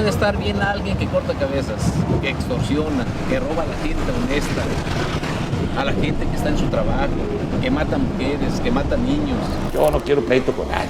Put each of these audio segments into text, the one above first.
puede estar bien alguien que corta cabezas, que extorsiona, que roba a la gente honesta, a la gente que está en su trabajo, que mata mujeres, que mata niños. Yo no quiero pleito con nadie.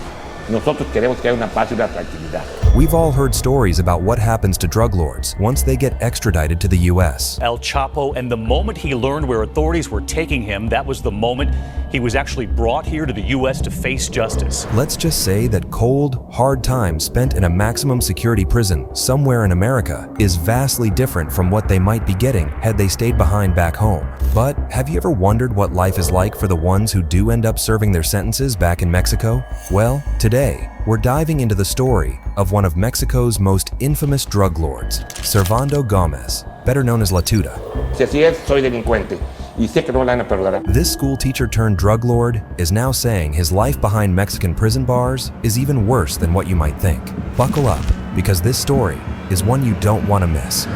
Nosotros queremos que haya una paz y una tranquilidad. We've all heard stories about what happens to drug lords once they get extradited to the U.S. El Chapo, and the moment he learned where authorities were taking him, that was the moment he was actually brought here to the U.S. to face justice. Let's just say that cold, hard time spent in a maximum security prison somewhere in America is vastly different from what they might be getting had they stayed behind back home. But have you ever wondered what life is like for the ones who do end up serving their sentences back in Mexico? Well, today, we're diving into the story of one of Mexico's most infamous drug lords, Servando Gómez, better known as La Tuta. Si así es, soy delincuente y sé que no me la van a perdonar. This school teacher turned drug lord is now saying his life behind Mexican prison bars is even worse than what you might think. Buckle up, because this story is one you don't want to miss.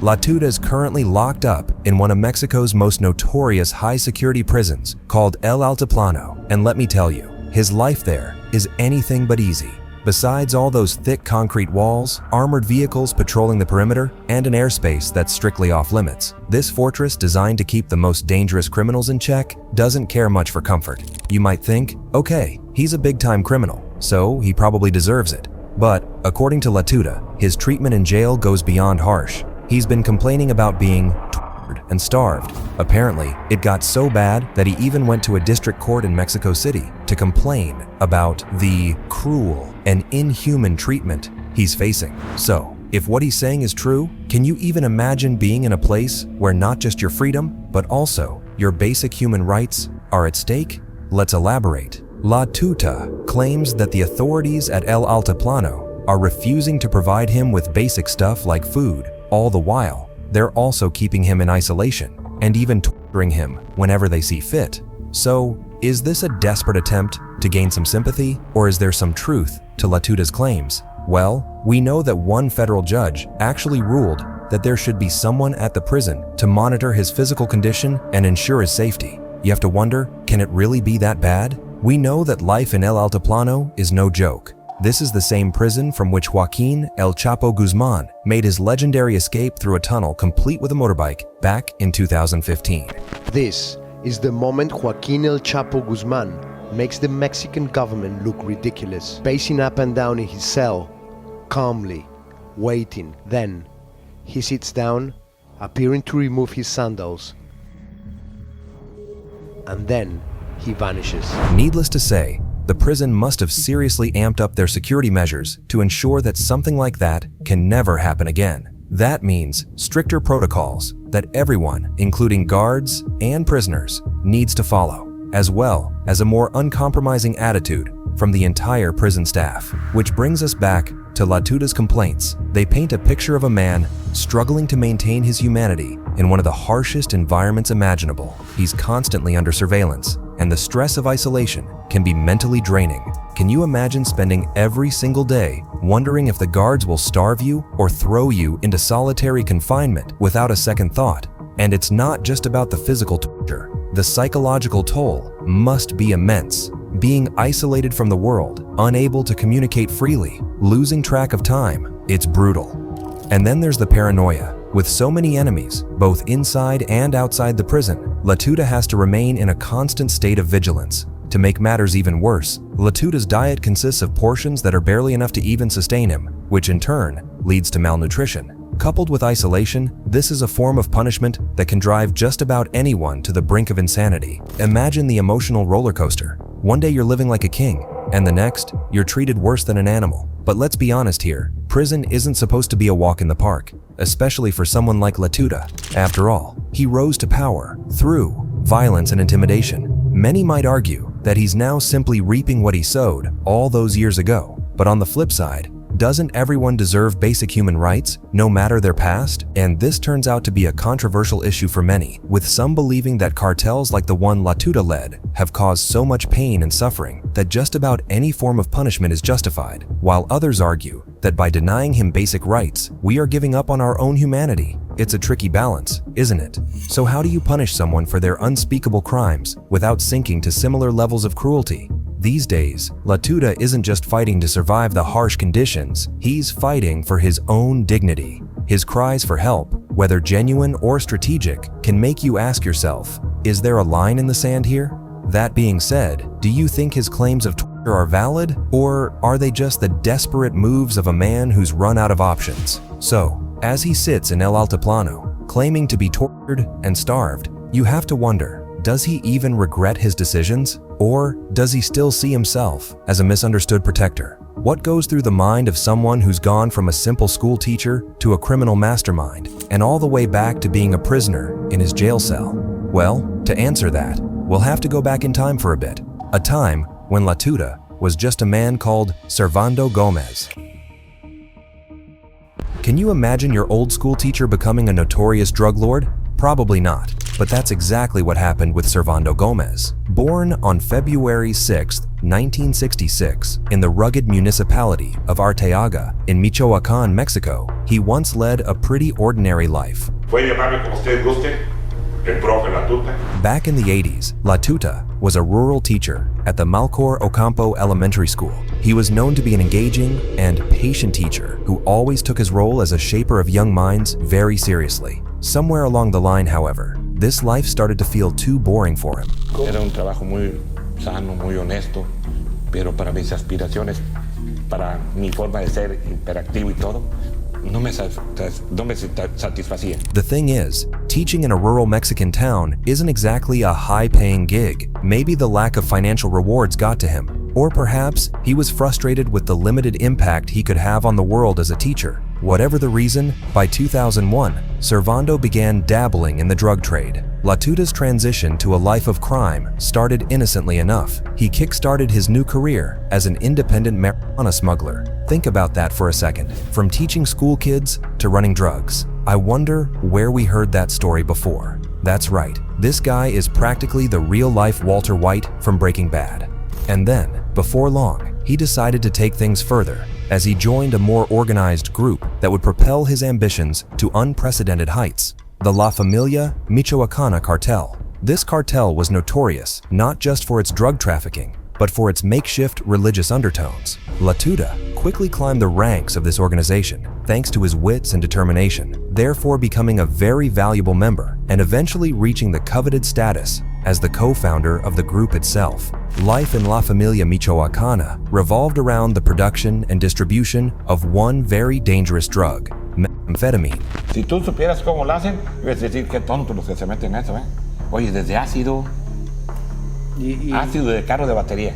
La Tuta is currently locked up in one of Mexico's most notorious high-security prisons called El Altiplano, and let me tell you, his life there is anything but easy. Besides all those thick concrete walls, armored vehicles patrolling the perimeter, and an airspace that's strictly off-limits, this fortress designed to keep the most dangerous criminals in check doesn't care much for comfort. You might think, okay, he's a big-time criminal, so he probably deserves it. But, according to La Tuta, his treatment in jail goes beyond harsh. He's been complaining about being tortured and starved. Apparently, it got so bad that he even went to a district court in Mexico City to complain about the cruel and inhuman treatment he's facing. So, if what he's saying is true, can you even imagine being in a place where not just your freedom, but also your basic human rights are at stake? Let's elaborate. La Tuta claims that the authorities at El Altiplano are refusing to provide him with basic stuff like food. All the while, they're also keeping him in isolation and even torturing him whenever they see fit. So, is this a desperate attempt to gain some sympathy, or is there some truth to La Tuta's claims? Well, we know that one federal judge actually ruled that there should be someone at the prison to monitor his physical condition and ensure his safety. You have to wonder, can it really be that bad? We know that life in El Altiplano is no joke. This is the same prison from which Joaquin El Chapo Guzman made his legendary escape through a tunnel complete with a motorbike back in 2015. This is the moment Joaquin El Chapo Guzman makes the Mexican government look ridiculous, pacing up and down in his cell, calmly, waiting. Then, he sits down, appearing to remove his sandals, and then he vanishes. Needless to say, the prison must have seriously amped up their security measures to ensure that something like that can never happen again. That means stricter protocols that everyone, including guards and prisoners, needs to follow, as well as a more uncompromising attitude from the entire prison staff. Which brings us back to La Tuta's complaints. They paint a picture of a man struggling to maintain his humanity in one of the harshest environments imaginable. He's constantly under surveillance, and the stress of isolation can be mentally draining. Can you imagine spending every single day wondering if the guards will starve you or throw you into solitary confinement without a second thought? And it's not just about the physical torture. The psychological toll must be immense. Being isolated from the world, unable to communicate freely, losing track of time, it's brutal. And then there's the paranoia. With so many enemies, both inside and outside the prison, La Tuta has to remain in a constant state of vigilance. To make matters even worse, La Tuta's diet consists of portions that are barely enough to even sustain him, which in turn leads to malnutrition. Coupled with isolation, this is a form of punishment that can drive just about anyone to the brink of insanity. Imagine the emotional roller coaster. One day you're living like a king, and the next, you're treated worse than an animal. But let's be honest here, prison isn't supposed to be a walk in the park, especially for someone like La Tuta. After all, he rose to power through violence and intimidation. Many might argue that he's now simply reaping what he sowed all those years ago. But on the flip side, doesn't everyone deserve basic human rights, no matter their past? And this turns out to be a controversial issue for many, with some believing that cartels like the one La Tuta led have caused so much pain and suffering that just about any form of punishment is justified, while others argue that by denying him basic rights, we are giving up on our own humanity. It's a tricky balance, isn't it? So how do you punish someone for their unspeakable crimes without sinking to similar levels of cruelty? These days, Tuta isn't just fighting to survive the harsh conditions, he's fighting for his own dignity. His cries for help, whether genuine or strategic, can make you ask yourself, is there a line in the sand here? That being said, do you think his claims of torture are valid, or are they just the desperate moves of a man who's run out of options? So, as he sits in El Altiplano, claiming to be tortured and starved, you have to wonder, does he even regret his decisions? Or does he still see himself as a misunderstood protector? What goes through the mind of someone who's gone from a simple school teacher to a criminal mastermind, and all the way back to being a prisoner in his jail cell? Well, to answer that, we'll have to go back in time for a bit. A time when Tuta was just a man called Servando Gómez. Can you imagine your old school teacher becoming a notorious drug lord? Probably not, but that's exactly what happened with Servando Gómez. Born on February 6, 1966, in the rugged municipality of Arteaga in Michoacán, Mexico, he once led a pretty ordinary life. Back in the 80s, Tuta was a rural teacher at the Malcor Ocampo Elementary School. He was known to be an engaging and patient teacher who always took his role as a shaper of young minds very seriously. Somewhere along the line, however, this life started to feel too boring for him. Era un trabajo muy sano, muy honesto, pero para mis aspiraciones, para mi forma de ser hiperactivo y todo, no me satisfacía. The thing is, teaching in a rural Mexican town isn't exactly a high-paying gig. Maybe the lack of financial rewards got to him, or perhaps he was frustrated with the limited impact he could have on the world as a teacher. Whatever the reason, by 2001, Servando began dabbling in the drug trade. Tuta's transition to a life of crime started innocently enough. He kick-started his new career as an independent marijuana smuggler. Think about that for a second. From teaching school kids to running drugs. I wonder where we heard that story before. That's right, this guy is practically the real-life Walter White from Breaking Bad. And then, before long, he decided to take things further as he joined a more organized group that would propel his ambitions to unprecedented heights, the La Familia Michoacana cartel. This cartel was notorious not just for its drug trafficking, but for its makeshift religious undertones. Tuta quickly climbed the ranks of this organization thanks to his wits and determination, therefore becoming a very valuable member and eventually reaching the coveted status as the co-founder of the group itself. Life in La Familia Michoacana revolved around the production and distribution of one very dangerous drug, methamphetamine. Si tú supieras cómo lo hacen, ibas a decir qué tontos los que se meten en eso, ¿eh? Oye, desde ácido, ácido de carro de batería.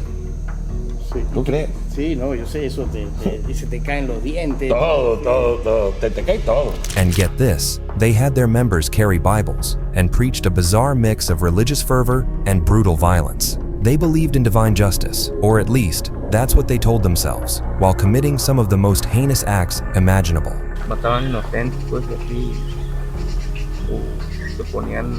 Sí. ¿Tú crees? Sí, no, yo sé, eso se te caen los dientes. Todo, te cae todo. And get this, they had their members carry Bibles and preached a bizarre mix of religious fervor and brutal violence. They believed in divine justice, or at least, that's what they told themselves, while committing some of the most heinous acts imaginable. Mataban inocentes, pues, así, o se ponían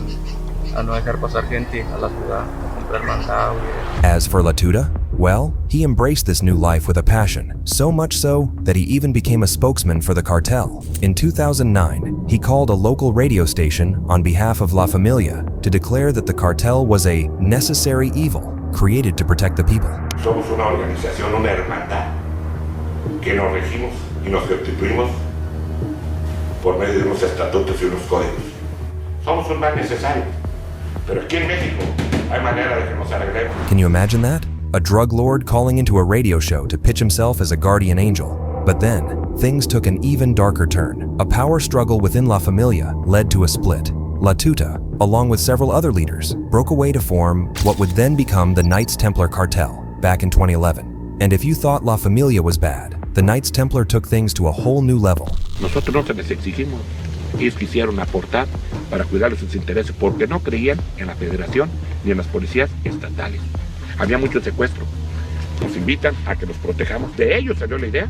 a no dejar pasar gente a la ciudad a comprar mandado. As for Tuta, well, he embraced this new life with a passion, so much so that he even became a spokesman for the cartel. In 2009, he called a local radio station on behalf of La Familia to declare that the cartel was a necessary evil created to protect the people. Somos una organización, una hermandad, que nos regimos y nos constituimos por medio de unos estatutos y unos códigos. Somos un mal necesario, pero aquí en México hay manera de que nos arreglemos. Can you imagine that? A drug lord calling into a radio show to pitch himself as a guardian angel. But then, things took an even darker turn. A power struggle within La Familia led to a split. Tuta, along with several other leaders, broke away to form what would then become the Knights Templar cartel back in 2011. And if you thought La Familia was bad, the Knights Templar took things to a whole new level. Nosotros no se les exigimos. Ellos quisieron aportar para cuidar de sus intereses porque no creían en la federación ni en las policías estatales. Había mucho secuestro. Nos invitan a que los protejamos. De ellos salió la idea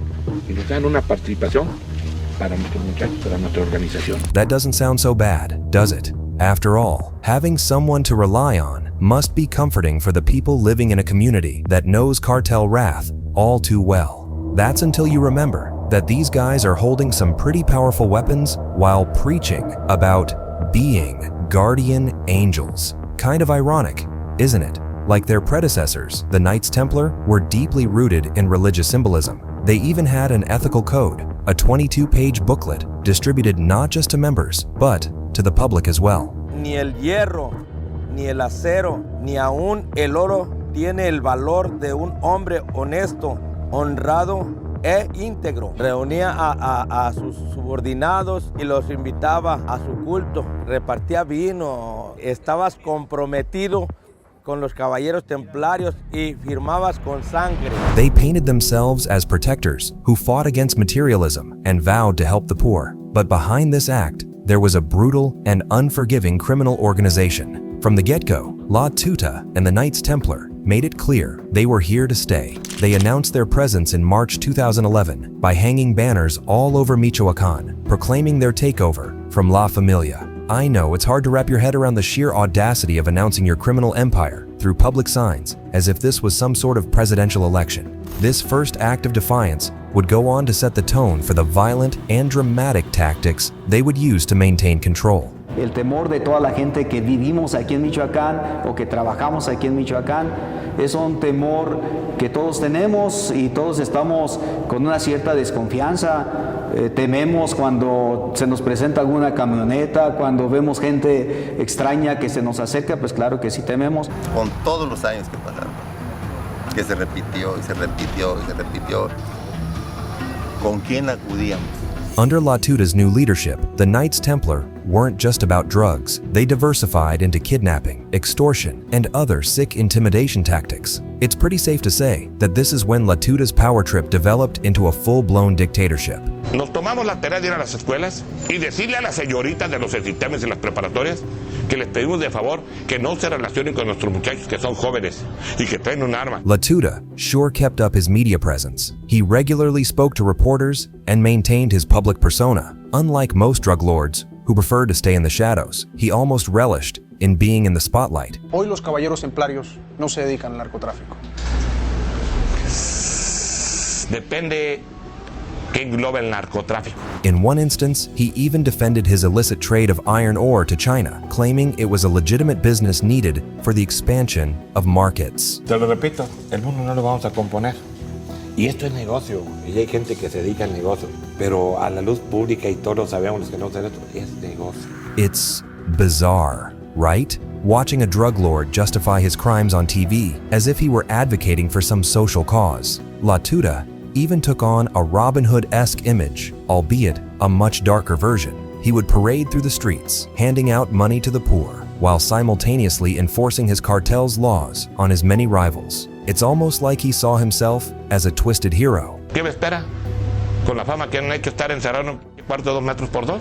y nos dan una participación para nuestros muchachos, para nuestra organización. That doesn't sound so bad, does it? After all, having someone to rely on must be comforting for the people living in a community that knows cartel wrath all too well. That's until you remember that these guys are holding some pretty powerful weapons while preaching about being guardian angels. Kind of ironic, isn't it? Like their predecessors, the Knights Templar were deeply rooted in religious symbolism. They even had an ethical code, a 22-page booklet distributed not just to members, but to the public as well. Ni el hierro, ni el acero, ni aún el oro tiene el valor de un hombre honesto, honrado e íntegro. Reunía a sus subordinados y los invitaba a su culto. Repartía vino. Estabas comprometido con los caballeros templarios y firmabas con sangre. They painted themselves as protectors who fought against materialism and vowed to help the poor. But behind this act, there was a brutal and unforgiving criminal organization. From the get-go, La Tuta and the Knights Templar made it clear they were here to stay. They announced their presence in March 2011 by hanging banners all over Michoacán, proclaiming their takeover from La Familia. I know it's hard to wrap your head around the sheer audacity of announcing your criminal empire through public signs, as if this was some sort of presidential election. This first act of defiance would go on to set the tone for the violent and dramatic tactics they would use to maintain control. El temor de toda la gente que vivimos aquí en Michoacán o que trabajamos aquí en Michoacán es un temor que todos tenemos y todos estamos con una cierta desconfianza. Tememos cuando se nos presenta alguna camioneta, cuando vemos gente extraña que se nos acerca, pues claro que sí tememos. Con todos los años que pasaron, que se repitió y se repitió y se repitió, ¿con quién acudíamos? Under La Tuta's new leadership, the Knights Templar weren't just about drugs. They diversified into kidnapping, extortion, and other sick intimidation tactics. It's pretty safe to say that this is when La Tuta's power trip developed into a full-blown dictatorship. Nos tomamos la tarea de ir a las escuelas y decirle a las señoritas de los sistemas y las preparatorias que les pedimos de favor que no se relacionen con nuestros muchachos que son jóvenes y que traen un arma. La Tuta sure kept up his media presence. He regularly spoke to reporters and maintained his public persona. Unlike most drug lords who preferred to stay in the shadows, he almost relished in being in the spotlight. Hoy los caballeros templarios no se dedican al narcotráfico. Depende que engloba el narcotráfico. In one instance, he even defended his illicit trade of iron ore to China, claiming it was a legitimate business needed for the expansion of markets. Te lo repito, el mundo no lo vamos a componer. Y esto es negocio, y hay gente que se dedica al negocio, pero a la luz pública y todos sabemos los que no hacen esto, es negocio. It's bizarre, right? Watching a drug lord justify his crimes on TV as if he were advocating for some social cause. La Tuta even took on a Robin Hood-esque image, albeit a much darker version. He would parade through the streets, handing out money to the poor, while simultaneously enforcing his cartel's laws on his many rivals. It's almost like he saw himself as a twisted hero. ¿Qué me espera? Con la fama que no hay que estar encerrado en un cuarto de 2 metros por 2.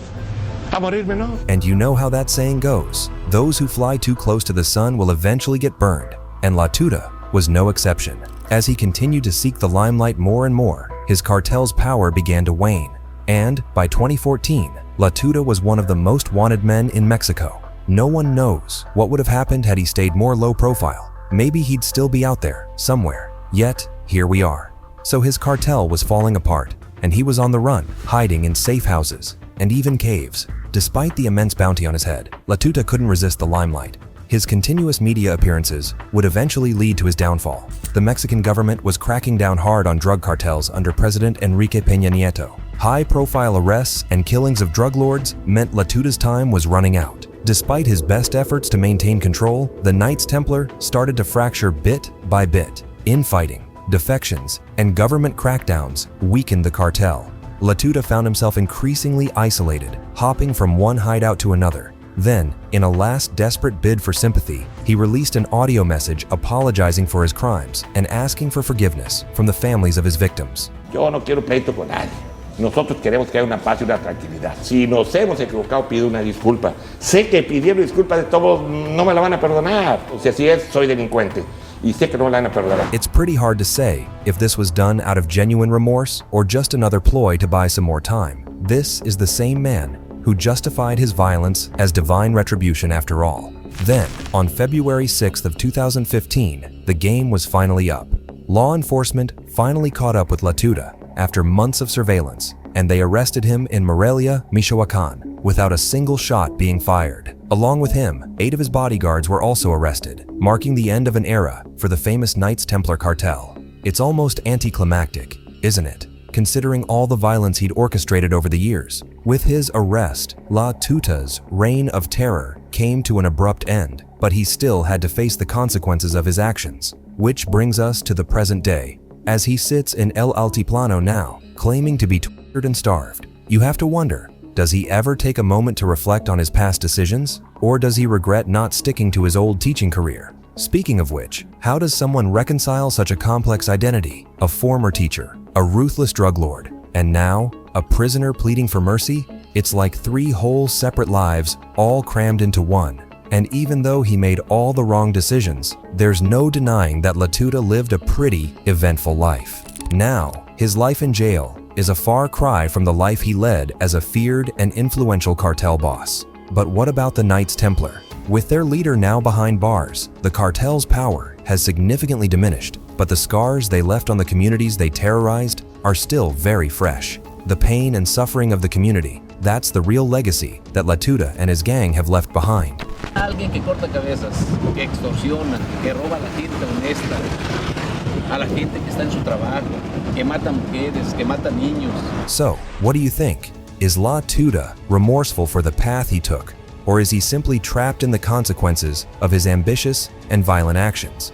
A morirme, ¿no? And you know how that saying goes. Those who fly too close to the sun will eventually get burned. And La Tuta was no exception. As he continued to seek the limelight more and more, his cartel's power began to wane. And by 2014, La Tuta was one of the most wanted men in Mexico. No one knows what would have happened had he stayed more low profile. Maybe he'd still be out there, somewhere. Yet, here we are. So his cartel was falling apart, and he was on the run, hiding in safe houses, and even caves. Despite the immense bounty on his head, La Tuta couldn't resist the limelight. His continuous media appearances would eventually lead to his downfall. The Mexican government was cracking down hard on drug cartels under President Enrique Peña Nieto. High-profile arrests and killings of drug lords meant La Tuta's time was running out. Despite his best efforts to maintain control, the Knights Templar started to fracture bit by bit. Infighting, defections, and government crackdowns weakened the cartel. La Tuta found himself increasingly isolated, hopping from one hideout to another. Then, in a last desperate bid for sympathy, he released an audio message apologizing for his crimes and asking for forgiveness from the families of his victims. Yo no quiero pleito con nadie. Nosotros queremos que haya una paz y una tranquilidad. Si nos hemos equivocado, pido una disculpa. Sé que pidiendo disculpas de todos no me la van a perdonar. O sea, si es, soy delincuente. Y sé que no me la van a perdonar. It's pretty hard to say if this was done out of genuine remorse or just another ploy to buy some more time. This is the same man who justified his violence as divine retribution after all. Then, on February 6th of 2015, the game was finally up. Law enforcement finally caught up with La Tuta after months of surveillance, and they arrested him in Morelia, Michoacán, without a single shot being fired. Along with him, 8 of his bodyguards were also arrested, marking the end of an era for the famous Knights Templar cartel. It's almost anticlimactic, isn't it? Considering all the violence he'd orchestrated over the years. With his arrest, La Tuta's reign of terror came to an abrupt end, but he still had to face the consequences of his actions. Which brings us to the present day, as he sits in El Altiplano now, claiming to be tortured and starved. You have to wonder, does he ever take a moment to reflect on his past decisions? Or does he regret not sticking to his old teaching career? Speaking of which, how does someone reconcile such a complex identity? A former teacher, a ruthless drug lord, and now a prisoner pleading for mercy? It's like 3 whole separate lives all crammed into one. And even though he made all the wrong decisions, there's no denying that La Tuta lived a pretty eventful life. Now, his life in jail is a far cry from the life he led as a feared and influential cartel boss. But what about the Knights Templar? With their leader now behind bars, the cartel's power has significantly diminished, but the scars they left on the communities they terrorized are still very fresh. The pain and suffering of the community, that's the real legacy that La Tuta and his gang have left behind. Alguien que corta cabezas, que extorsiona, que roba a la gente honesta, a la gente que está en su trabajo, que mata mujeres, que mata niños. So, what do you think? Is La Tuta remorseful for the path he took, or is he simply trapped in the consequences of his ambitious and violent actions?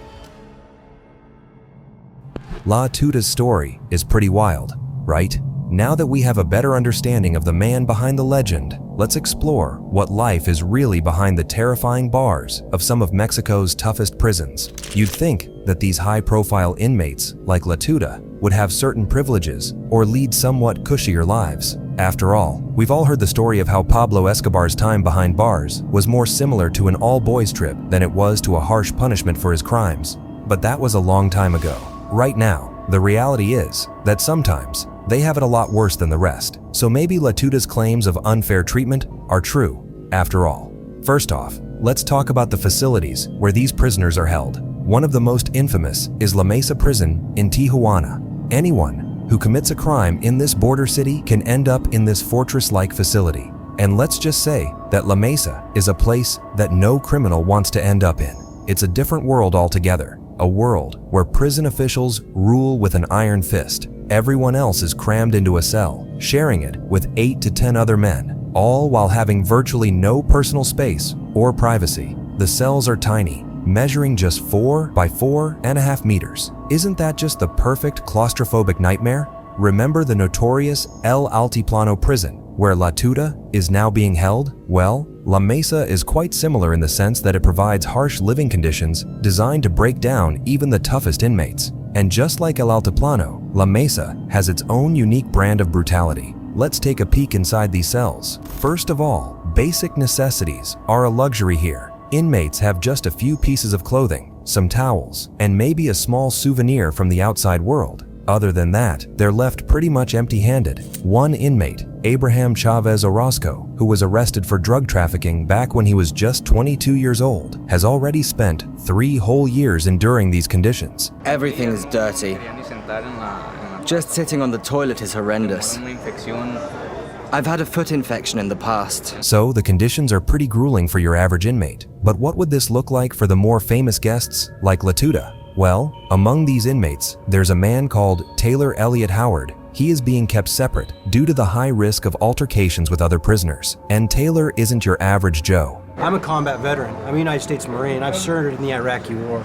La Tuta's story is pretty wild, right? Now that we have a better understanding of the man behind the legend, let's explore what life is really behind the terrifying bars of some of Mexico's toughest prisons. You'd think that these high-profile inmates, like La Tuta, would have certain privileges or lead somewhat cushier lives. After all, we've all heard the story of how Pablo Escobar's time behind bars was more similar to an all-boys trip than it was to a harsh punishment for his crimes. But that was a long time ago. Right now, the reality is that sometimes they have it a lot worse than the rest. So maybe La Tuta's claims of unfair treatment are true, after all. First off, let's talk about the facilities where these prisoners are held. One of the most infamous is La Mesa Prison in Tijuana. Anyone who commits a crime in this border city can end up in this fortress-like facility. And let's just say that La Mesa is a place that no criminal wants to end up in. It's a different world altogether. A world where prison officials rule with an iron fist. Everyone else is crammed into a cell, sharing it with 8 to 10 other men, all while having virtually no personal space or privacy. The cells are tiny, measuring just 4 by 4.5 meters. Isn't that just the perfect claustrophobic nightmare? Remember the notorious El Altiplano prison, where La Tuta is now being held? Well, La Mesa is quite similar in the sense that it provides harsh living conditions designed to break down even the toughest inmates. And just like El Altiplano, La Mesa has its own unique brand of brutality. Let's take a peek inside these cells. First of all, basic necessities are a luxury here. Inmates have just a few pieces of clothing, some towels, and maybe a small souvenir from the outside world. Other than that, they're left pretty much empty-handed. One inmate, Abraham Chavez Orozco, who was arrested for drug trafficking back when he was just 22 years old, has already spent 3 whole years enduring these conditions. Everything is dirty. Just sitting on the toilet is horrendous. I've had a foot infection in the past. So the conditions are pretty grueling for your average inmate. But what would this look like for the more famous guests like La Tuta? Well, among these inmates, there's a man called Taylor Elliott Howard. He is being kept separate due to the high risk of altercations with other prisoners. And Taylor isn't your average Joe. I'm a combat veteran. I'm a United States Marine. I've served in the Iraqi War.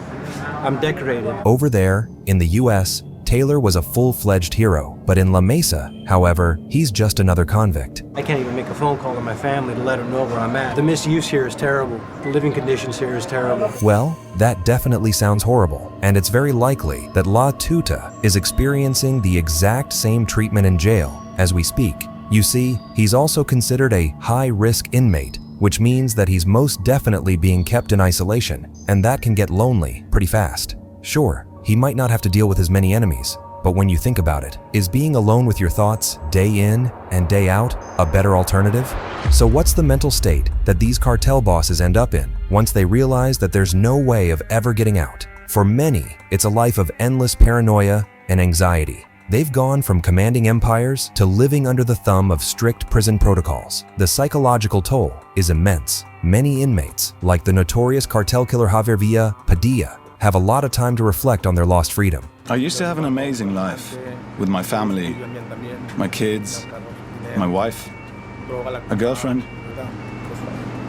I'm decorated. Over there, in the US, Taylor was a full-fledged hero, but in La Mesa, however, he's just another convict. I can't even make a phone call to my family to let them know where I'm at. The misuse here is terrible. The living conditions here is terrible. Well, that definitely sounds horrible, and it's very likely that La Tuta is experiencing the exact same treatment in jail as we speak. You see, he's also considered a high-risk inmate, which means that he's most definitely being kept in isolation, and that can get lonely pretty fast. Sure, he might not have to deal with as many enemies, but when you think about it, is being alone with your thoughts day in and day out a better alternative? So what's the mental state that these cartel bosses end up in once they realize that there's no way of ever getting out? For many, it's a life of endless paranoia and anxiety. They've gone from commanding empires to living under the thumb of strict prison protocols. The psychological toll is immense. Many inmates, like the notorious cartel killer Javier Villa Padilla, have a lot of time to reflect on their lost freedom. I used to have an amazing life with my family, my kids, my wife, a girlfriend,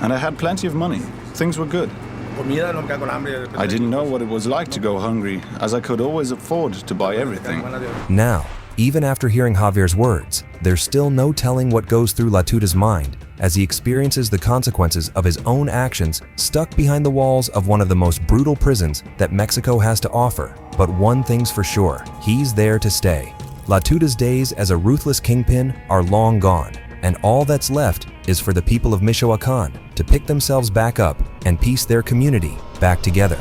and I had plenty of money. Things were good. I didn't know what it was like to go hungry, as I could always afford to buy everything. Now, even after hearing Javier's words, there's still no telling what goes through Tuta's mind as he experiences the consequences of his own actions stuck behind the walls of one of the most brutal prisons that Mexico has to offer. But one thing's for sure, he's there to stay. Tuta's days as a ruthless kingpin are long gone, and all that's left is for the people of Michoacan to pick themselves back up and piece their community back together.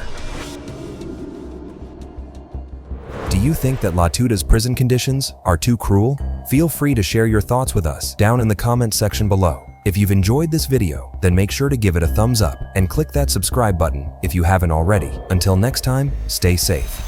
Do you think that Tuta's prison conditions are too cruel? Feel free to share your thoughts with us down in the comment section below. If you've enjoyed this video, then make sure to give it a thumbs up and click that subscribe button if you haven't already. Until next time, stay safe.